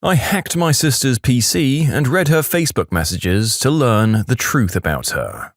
I hacked my sister's PC and read her Facebook messages to learn the truth about her.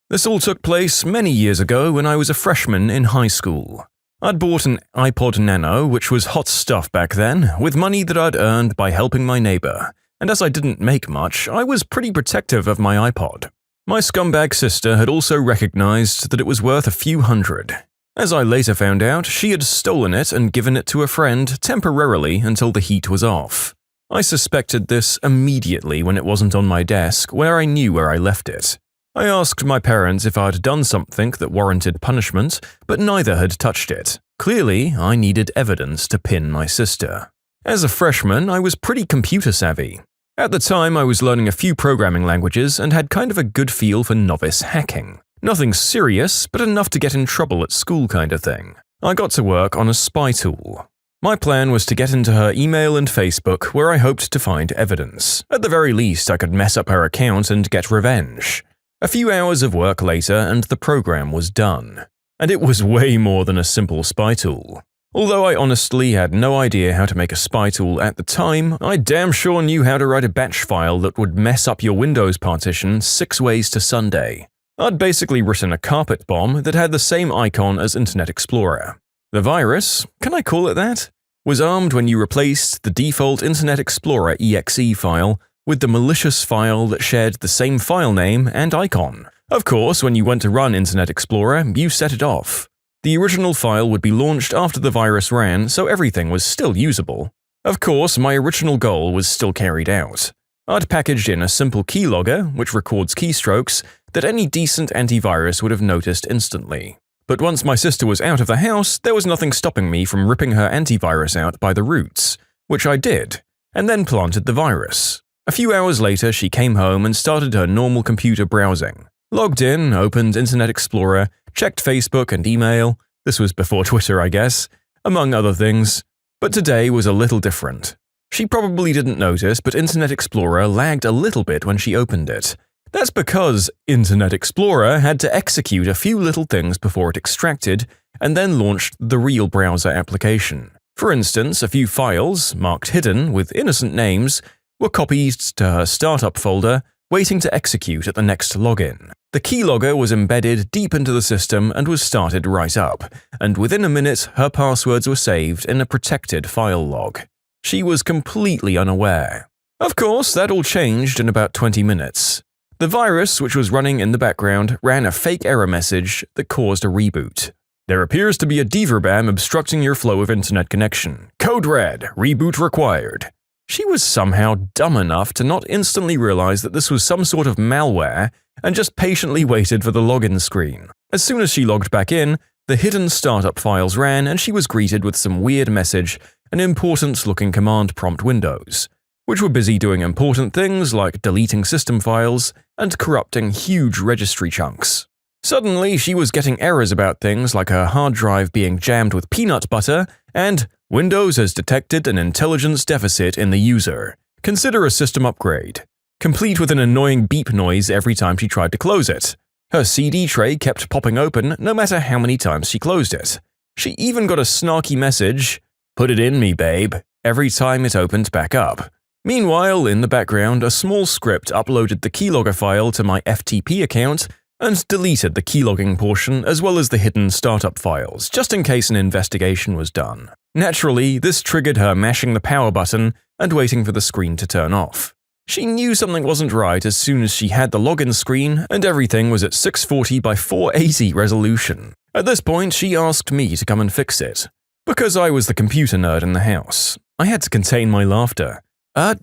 This all took place many years ago when I was a freshman in high school. I'd bought an iPod Nano, which was hot stuff back then, with money that I'd earned by helping my neighbor, and as I didn't make much, I was pretty protective of my iPod. My scumbag sister had also recognized that it was worth a few hundred. As I later found out, she had stolen it and given it to a friend temporarily until the heat was off. I suspected this immediately when it wasn't on my desk, where I knew where I left it. I asked my parents if I'd done something that warranted punishment, but neither had touched it. Clearly, I needed evidence to pin my sister. As a freshman, I was pretty computer savvy. At the time, I was learning a few programming languages and had kind of a good feel for novice hacking. Nothing serious, but enough to get in trouble at school kind of thing. I got to work on a spy tool. My plan was to get into her email and Facebook, where I hoped to find evidence. At the very least, I could mess up her account and get revenge. A few hours of work later and the program was done. And it was way more than a simple spy tool. Although I honestly had no idea how to make a spy tool at the time, I damn sure knew how to write a batch file that would mess up your Windows partition 6 ways to Sunday. I'd basically written a carpet bomb that had the same icon as Internet Explorer. The virus, can I call it that, was armed when you replaced the default Internet Explorer exe file with the malicious file that shared the same file name and icon. Of course, when you went to run Internet Explorer, you set it off. The original file would be launched after the virus ran, so everything was still usable. Of course, my original goal was still carried out. I'd packaged in a simple keylogger, which records keystrokes, that any decent antivirus would have noticed instantly. But once my sister was out of the house, there was nothing stopping me from ripping her antivirus out by the roots, which I did, and then planted the virus. A few hours later, she came home and started her normal computer browsing. Logged in, opened Internet Explorer, checked Facebook and email. This was before Twitter, I guess, among other things. But today was a little different. She probably didn't notice, but Internet Explorer lagged a little bit when she opened it. That's because Internet Explorer had to execute a few little things before it extracted and then launched the real browser application. For instance, a few files, marked hidden with innocent names, were copied to her startup folder, waiting to execute at the next login. The keylogger was embedded deep into the system and was started right up, and within a minute her passwords were saved in a protected file log. She was completely unaware. Of course, that all changed in about 20 minutes. The virus, which was running in the background, ran a fake error message that caused a reboot. There appears to be a diverbam obstructing your flow of internet connection. Code red, reboot required. She was somehow dumb enough to not instantly realize that this was some sort of malware and just patiently waited for the login screen. As soon as she logged back in, the hidden startup files ran and she was greeted with some weird message and important-looking command prompt windows, which were busy doing important things like deleting system files and corrupting huge registry chunks. Suddenly, she was getting errors about things like her hard drive being jammed with peanut butter and Windows has detected an intelligence deficit in the user. Consider a system upgrade, complete with an annoying beep noise every time she tried to close it. Her CD tray kept popping open no matter how many times she closed it. She even got a snarky message, "Put it in me, babe," every time it opened back up. Meanwhile, in the background, a small script uploaded the keylogger file to my FTP account and deleted the keylogging portion as well as the hidden startup files, just in case an investigation was done. Naturally, this triggered her mashing the power button and waiting for the screen to turn off. She knew something wasn't right as soon as she had the login screen and everything was at 640 by 480 resolution. At this point, she asked me to come and fix it. Because I was the computer nerd in the house, I had to contain my laughter.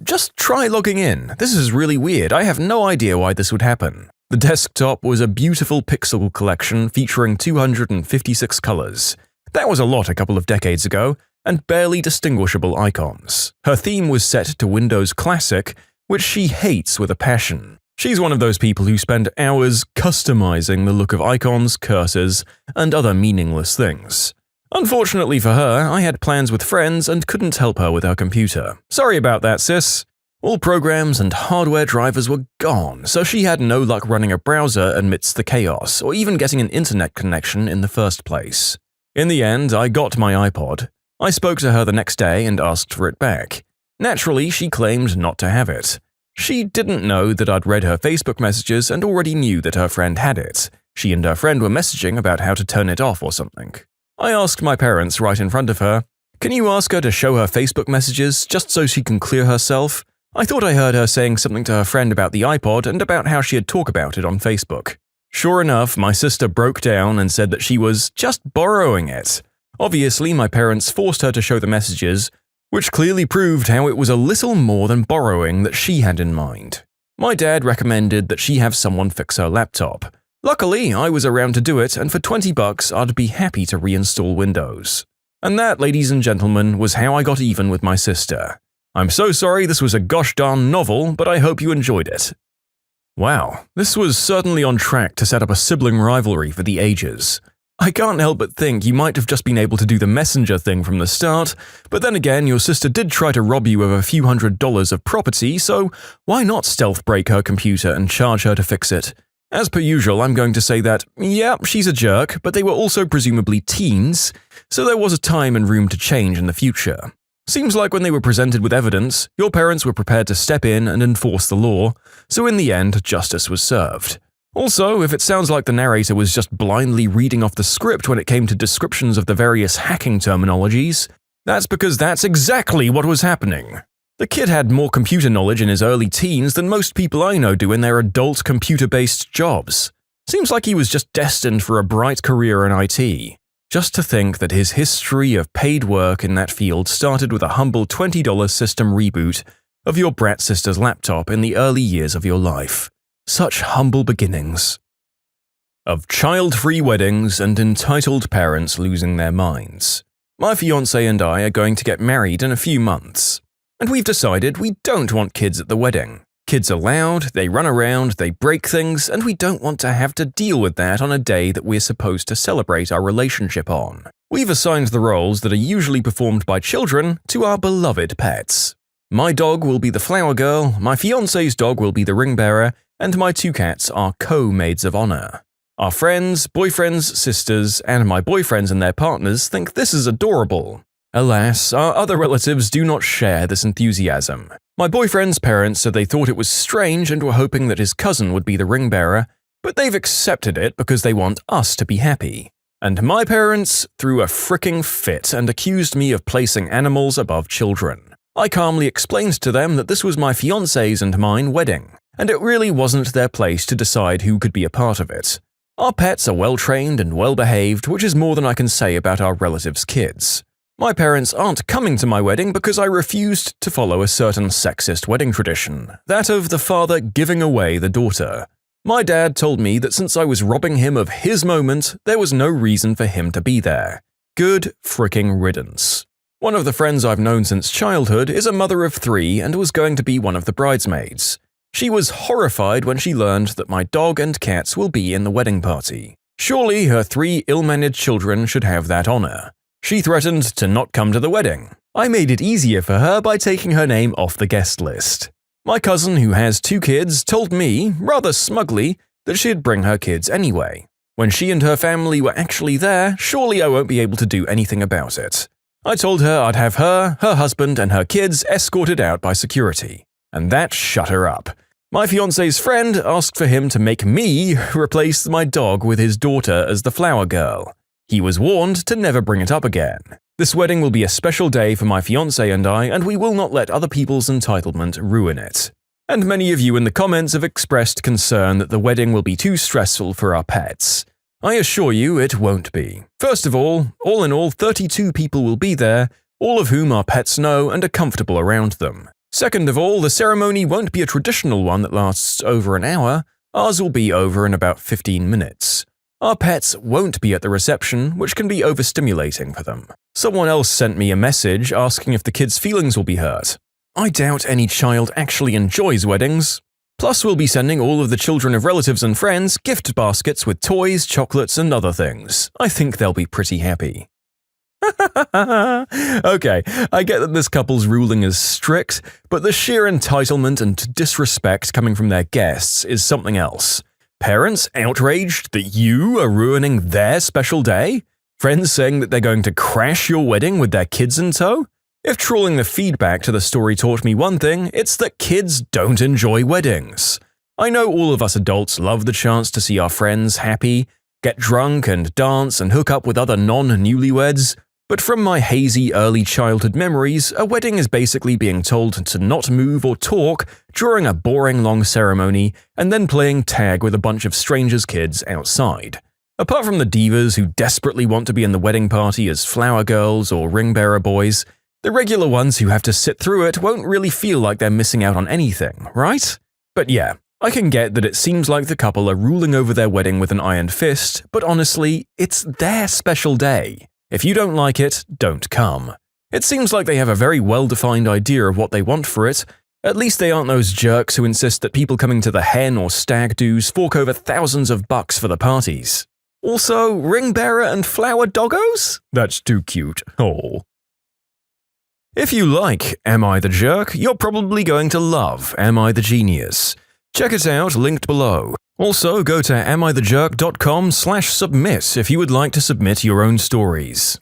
Just try logging in. This is really weird. I have no idea why this would happen." The desktop was a beautiful pixel collection featuring 256 colors. That was a lot a couple of decades ago, and barely distinguishable icons. Her theme was set to Windows Classic, which she hates with a passion. She's one of those people who spend hours customizing the look of icons, cursors, and other meaningless things. Unfortunately for her, I had plans with friends and couldn't help her with her computer. Sorry about that, sis. All programs and hardware drivers were gone, so she had no luck running a browser amidst the chaos, or even getting an internet connection in the first place. In the end, I got my iPod. I spoke to her the next day and asked for it back. Naturally, she claimed not to have it. She didn't know that I'd read her Facebook messages and already knew that her friend had it. She and her friend were messaging about how to turn it off or something. I asked my parents right in front of her, "Can you ask her to show her Facebook messages just so she can clear herself?" I thought I heard her saying something to her friend about the iPod and about how she'd talk about it on Facebook. Sure enough, my sister broke down and said that she was just borrowing it. Obviously, my parents forced her to show the messages, which clearly proved how it was a little more than borrowing that she had in mind. My dad recommended that she have someone fix her laptop. Luckily, I was around to do it, and for $20, I'd be happy to reinstall Windows. And that, ladies and gentlemen, was how I got even with my sister. I'm so sorry this was a gosh darn novel, but I hope you enjoyed it. Wow, this was certainly on track to set up a sibling rivalry for the ages. I can't help but think you might have just been able to do the messenger thing from the start, but then again, your sister did try to rob you of a few $100s of property, so why not stealth break her computer and charge her to fix it? As per usual, I'm going to say that, yeah, she's a jerk, but they were also presumably teens, so there was a time and room to change in the future. Seems like when they were presented with evidence, your parents were prepared to step in and enforce the law, so in the end, justice was served. Also, if it sounds like the narrator was just blindly reading off the script when it came to descriptions of the various hacking terminologies, that's because that's exactly what was happening. The kid had more computer knowledge in his early teens than most people I know do in their adult computer-based jobs. Seems like he was just destined for a bright career in IT. Just to think that his history of paid work in that field started with a humble $20 system reboot of your brat sister's laptop in the early years of your life. Such humble beginnings. Of child-free weddings and entitled parents losing their minds. My fiancé and I are going to get married in a few months. And we've decided we don't want kids at the wedding. Kids are loud, they run around, they break things, and we don't want to have to deal with that on a day that we're supposed to celebrate our relationship on. We've assigned the roles that are usually performed by children to our beloved pets. My dog will be the flower girl, my fiancé's dog will be the ring bearer, and my two cats are co-maids of honor. Our friends, boyfriends, sisters, and my boyfriends and their partners think this is adorable. Alas, our other relatives do not share this enthusiasm. My boyfriend's parents said they thought it was strange and were hoping that his cousin would be the ring bearer, but they've accepted it because they want us to be happy. And my parents threw a fricking fit and accused me of placing animals above children. I calmly explained to them that this was my fiancé's and mine wedding, and it really wasn't their place to decide who could be a part of it. Our pets are well-trained and well-behaved, which is more than I can say about our relatives' kids. My parents aren't coming to my wedding because I refused to follow a certain sexist wedding tradition, that of the father giving away the daughter. My dad told me that since I was robbing him of his moment, there was no reason for him to be there. Good fricking riddance. One of the friends I've known since childhood is a mother of 3 and was going to be one of the bridesmaids. She was horrified when she learned that my dog and cats will be in the wedding party. Surely her 3 ill-mannered children should have that honor. She threatened to not come to the wedding. I made it easier for her by taking her name off the guest list. My cousin, who has 2 kids, told me, rather smugly, that she'd bring her kids anyway. When she and her family were actually there, surely I won't be able to do anything about it. I told her I'd have her husband, and her kids escorted out by security. And that shut her up. My fiancé's friend asked for him to make me replace my dog with his daughter as the flower girl. He was warned to never bring it up again. This wedding will be a special day for my fiancé and I, and we will not let other people's entitlement ruin it. And many of you in the comments have expressed concern that the wedding will be too stressful for our pets. I assure you it won't be. First of all in all, 32 people will be there, all of whom our pets know and are comfortable around them. Second of all, the ceremony won't be a traditional one that lasts over an hour. Ours will be over in about 15 minutes. Our pets won't be at the reception, which can be overstimulating for them. Someone else sent me a message asking if the kids' feelings will be hurt. I doubt any child actually enjoys weddings. Plus, we'll be sending all of the children of relatives and friends gift baskets with toys, chocolates, and other things. I think they'll be pretty happy. Okay, I get that this couple's ruling is strict, but the sheer entitlement and disrespect coming from their guests is something else. Parents outraged that you are ruining their special day? Friends saying that they're going to crash your wedding with their kids in tow? If trawling the feedback to the story taught me one thing, it's that kids don't enjoy weddings. I know all of us adults love the chance to see our friends happy, get drunk and dance and hook up with other non-newlyweds, but from my hazy early childhood memories, a wedding is basically being told to not move or talk during a boring long ceremony and then playing tag with a bunch of strangers' kids outside. Apart from the divas who desperately want to be in the wedding party as flower girls or ring bearer boys, the regular ones who have to sit through it won't really feel like they're missing out on anything, right? But yeah, I can get that it seems like the couple are ruling over their wedding with an iron fist, but honestly, it's their special day. If you don't like it, don't come. It seems like they have a very well-defined idea of what they want for it. At least they aren't those jerks who insist that people coming to the hen or stag do's fork over thousands of bucks for the parties. Also, ring bearer and flower doggos? That's too cute. Oh. If you like Am I the Jerk, you're probably going to love Am I the Genius. Check it out, linked below. Also, go to amithejerk.com/submit if you would like to submit your own stories.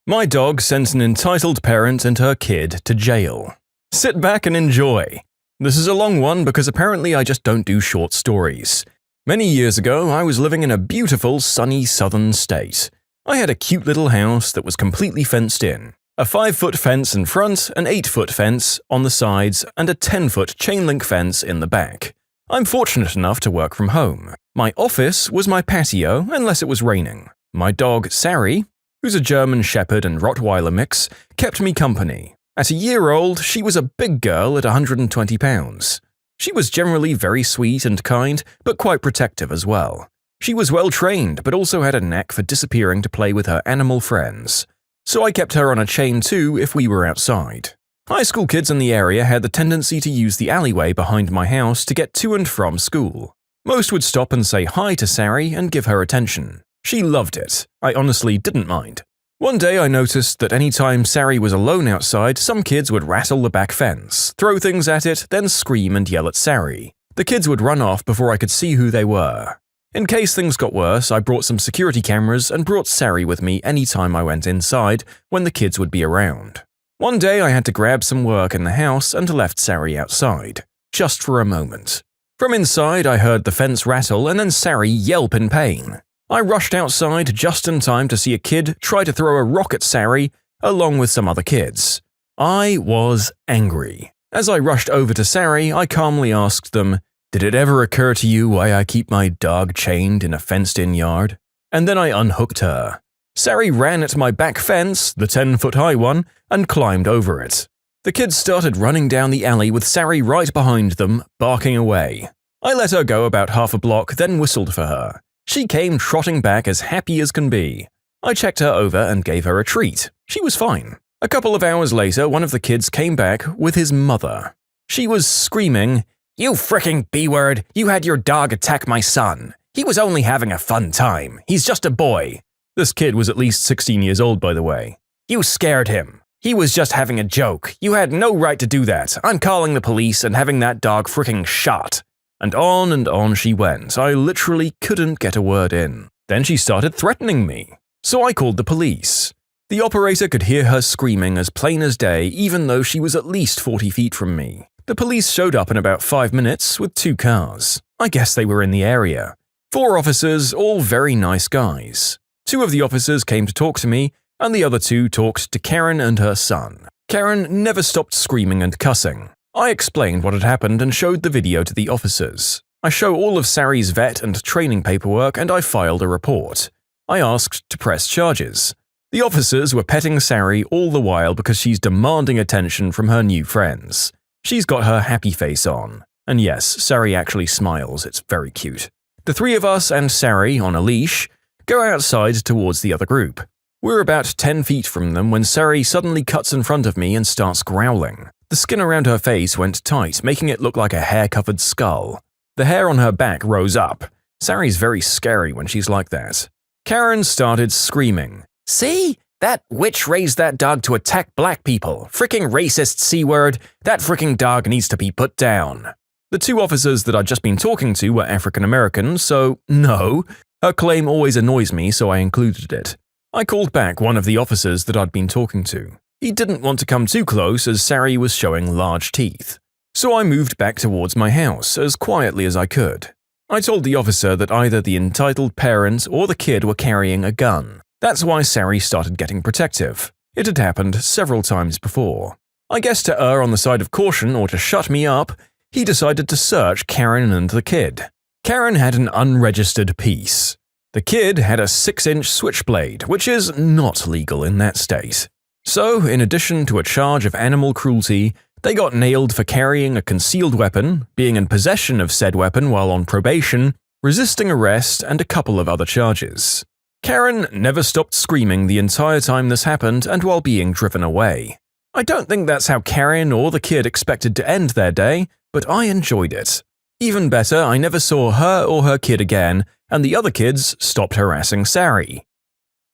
My dog sent an entitled parent and her kid to jail. Sit back and enjoy. This is a long one because apparently I just don't do short stories. Many years ago, I was living in a beautiful, sunny southern state. I had a cute little house that was completely fenced in. A 5-foot fence in front, an 8-foot fence on the sides, and a 10-foot chain-link fence in the back. I'm fortunate enough to work from home. My office was my patio, unless it was raining. My dog, Sari, who's a German Shepherd and Rottweiler mix, kept me company. At a year old, she was a big girl at 120 pounds. She was generally very sweet and kind, but quite protective as well. She was well trained, but also had a knack for disappearing to play with her animal friends. So I kept her on a chain too if we were outside. High school kids in the area had the tendency to use the alleyway behind my house to get to and from school. Most would stop and say hi to Sari and give her attention. She loved it. I honestly didn't mind. One day I noticed that any time Sari was alone outside, some kids would rattle the back fence, throw things at it, then scream and yell at Sari. The kids would run off before I could see who they were. In case things got worse, I brought some security cameras and brought Sari with me anytime I went inside when the kids would be around. One day I had to grab some work in the house and left Sari outside, just for a moment. From inside I heard the fence rattle and then Sari yelp in pain. I rushed outside just in time to see a kid try to throw a rock at Sari along with some other kids. I was angry. As I rushed over to Sari, I calmly asked them, "Did it ever occur to you why I keep my dog chained in a fenced-in yard?" And then I unhooked her. Sari ran at my back fence, the 10-foot-high one, and climbed over it. The kids started running down the alley with Sari right behind them, barking away. I let her go about half a block, then whistled for her. She came trotting back as happy as can be. I checked her over and gave her a treat. She was fine. A couple of hours later, one of the kids came back with his mother. She was screaming, "You fricking B-word, you had your dog attack my son. He was only having a fun time. He's just a boy." This kid was at least 16 years old, by the way. "You scared him. He was just having a joke. You had no right to do that. I'm calling the police and having that dog fricking shot." And on she went. I literally couldn't get a word in. Then she started threatening me. So I called the police. The operator could hear her screaming as plain as day, even though she was at least 40 feet from me. The police showed up in about 5 minutes with 2 cars. I guess they were in the area. 4 officers, all very nice guys. 2 of the officers came to talk to me, and the other 2 talked to Karen and her son. Karen never stopped screaming and cussing. I explained what had happened and showed the video to the officers. I show all of Sari's vet and training paperwork and I filed a report. I asked to press charges. The officers were petting Sari all the while because she's demanding attention from her new friends. She's got her happy face on. And yes, Sari actually smiles, it's very cute. The 3 of us and Sari, on a leash, go outside towards the other group. We're about 10 feet from them when Sari suddenly cuts in front of me and starts growling. The skin around her face went tight, making it look like a hair-covered skull. The hair on her back rose up. Sari's very scary when she's like that. Karen started screaming. "See? That witch raised that dog to attack black people. Fricking racist C-word. That fricking dog needs to be put down." The 2 officers that I'd just been talking to were African American, so no. Her claim always annoys me, so I included it. I called back one of the officers that I'd been talking to. He didn't want to come too close as Sari was showing large teeth. So I moved back towards my house as quietly as I could. I told the officer that either the entitled parent or the kid were carrying a gun. That's why Sari started getting protective. It had happened several times before. I guess to err on the side of caution or to shut me up, he decided to search Karen and the kid. Karen had an unregistered piece. The kid had a 6-inch switchblade, which is not legal in that state. So, in addition to a charge of animal cruelty, they got nailed for carrying a concealed weapon, being in possession of said weapon while on probation, resisting arrest, and a couple of other charges. Karen never stopped screaming the entire time this happened and while being driven away. I don't think that's how Karen or the kid expected to end their day, but I enjoyed it. Even better, I never saw her or her kid again, and the other kids stopped harassing Sari.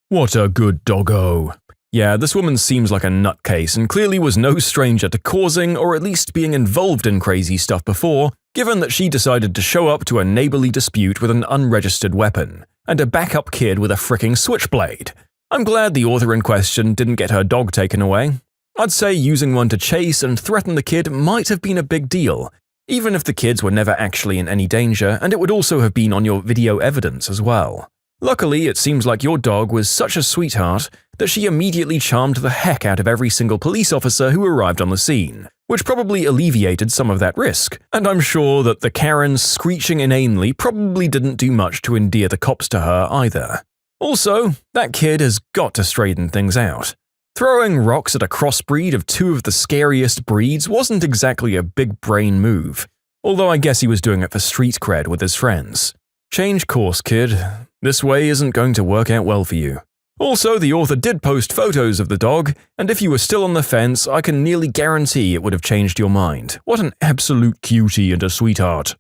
What a good doggo. Yeah, this woman seems like a nutcase and clearly was no stranger to causing or at least being involved in crazy stuff before, given that she decided to show up to a neighborly dispute with an unregistered weapon, and a backup kid with a fricking switchblade. I'm glad the author in question didn't get her dog taken away. I'd say using one to chase and threaten the kid might have been a big deal, even if the kids were never actually in any danger, and it would also have been on your video evidence as well. Luckily, it seems like your dog was such a sweetheart that she immediately charmed the heck out of every single police officer who arrived on the scene, which probably alleviated some of that risk, and I'm sure that the Karen screeching inanely probably didn't do much to endear the cops to her either. Also, that kid has got to straighten things out. Throwing rocks at a crossbreed of two of the scariest breeds wasn't exactly a big brain move, although I guess he was doing it for street cred with his friends. Change course, kid. This way isn't going to work out well for you. Also, the author did post photos of the dog, and if you were still on the fence, I can nearly guarantee it would have changed your mind. What an absolute cutie and a sweetheart.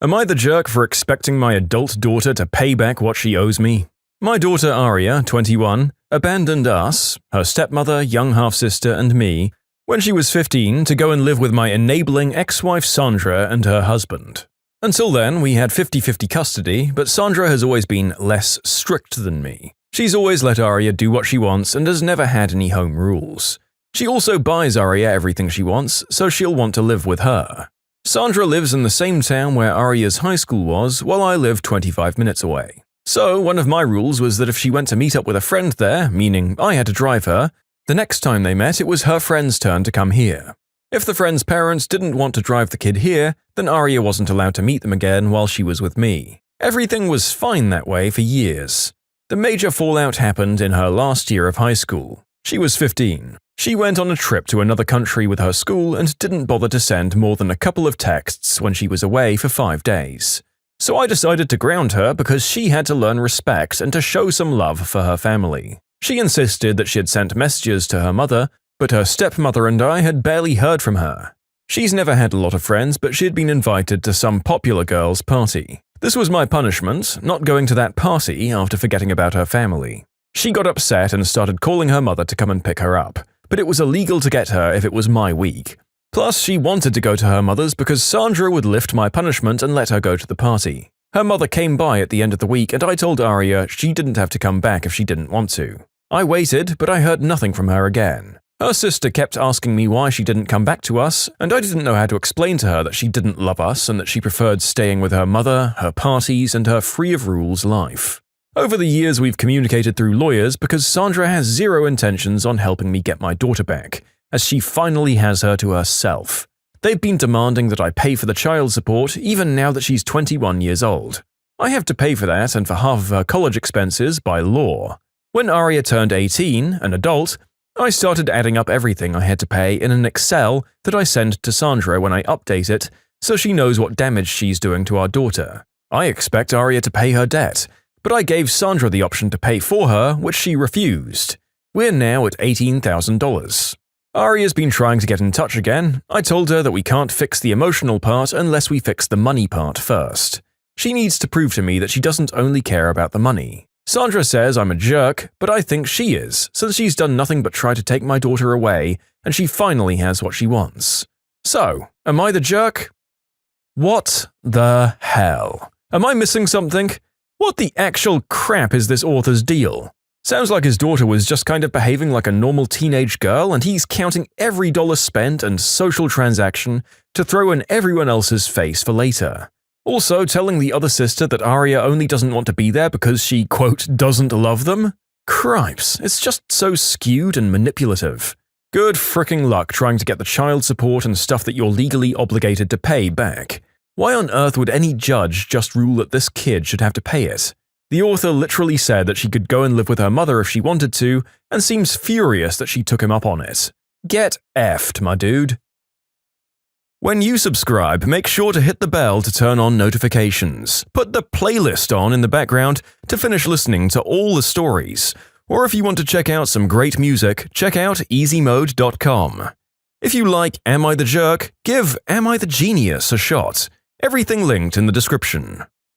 Am I the jerk for expecting my adult daughter to pay back what she owes me? My daughter Aria, 21, abandoned us, her stepmother, young half-sister, and me, when she was 15 to go and live with my enabling ex-wife Sandra and her husband. Until then, we had 50-50 custody, but Sandra has always been less strict than me. She's always let Aria do what she wants and has never had any home rules. She also buys Aria everything she wants, so she'll want to live with her. Sandra lives in the same town where Aria's high school was, while I live 25 minutes away. So, one of my rules was that if she went to meet up with a friend there, meaning I had to drive her, the next time they met it was her friend's turn to come here. If the friend's parents didn't want to drive the kid here, then Aria wasn't allowed to meet them again while she was with me. Everything was fine that way for years. The major fallout happened in her last year of high school. She was 15. She went on a trip to another country with her school and didn't bother to send more than a couple of texts when she was away for 5 days. So I decided to ground her because she had to learn respect and to show some love for her family. She insisted that she had sent messages to her mother, but her stepmother and I had barely heard from her. She's never had a lot of friends, but she had been invited to some popular girl's party. This was my punishment, not going to that party after forgetting about her family. She got upset and started calling her mother to come and pick her up, but it was illegal to get her if it was my week. Plus, she wanted to go to her mother's because Sandra would lift my punishment and let her go to the party. Her mother came by at the end of the week and I told Aria she didn't have to come back if she didn't want to. I waited, but I heard nothing from her again. Her sister kept asking me why she didn't come back to us, and I didn't know how to explain to her that she didn't love us and that she preferred staying with her mother, her parties, and her free-of-rules life. Over the years, we've communicated through lawyers because Sandra has zero intentions on helping me get my daughter back, as she finally has her to herself. They've been demanding that I pay for the child support even now that she's 21 years old. I have to pay for that and for half of her college expenses by law. When Aria turned 18, an adult, I started adding up everything I had to pay in an Excel that I send to Sandra when I update it, so she knows what damage she's doing to our daughter. I expect Aria to pay her debt, but I gave Sandra the option to pay for her, which she refused. We're now at $18,000. Aria's been trying to get in touch again. I told her that we can't fix the emotional part unless we fix the money part first. She needs to prove to me that she doesn't only care about the money. Sandra says I'm a jerk, but I think she is, since she's done nothing but try to take my daughter away, and she finally has what she wants. So, am I the jerk? What the hell? Am I missing something? What the actual crap is this author's deal? Sounds like his daughter was just kind of behaving like a normal teenage girl, and he's counting every dollar spent and social transaction to throw in everyone else's face for later. Also telling the other sister that Arya only doesn't want to be there because she, quote, doesn't love them? Cripes, it's just so skewed and manipulative. Good fricking luck trying to get the child support and stuff that you're legally obligated to pay back. Why on earth would any judge just rule that this kid should have to pay it? The author literally said that she could go and live with her mother if she wanted to, and seems furious that she took him up on it. Get effed, my dude. When you subscribe, make sure to hit the bell to turn on notifications. Put the playlist on in the background to finish listening to all the stories. Or if you want to check out some great music, check out easymode.com. If you like Am I the Jerk, give Am I the Genius a shot. Everything linked in the description.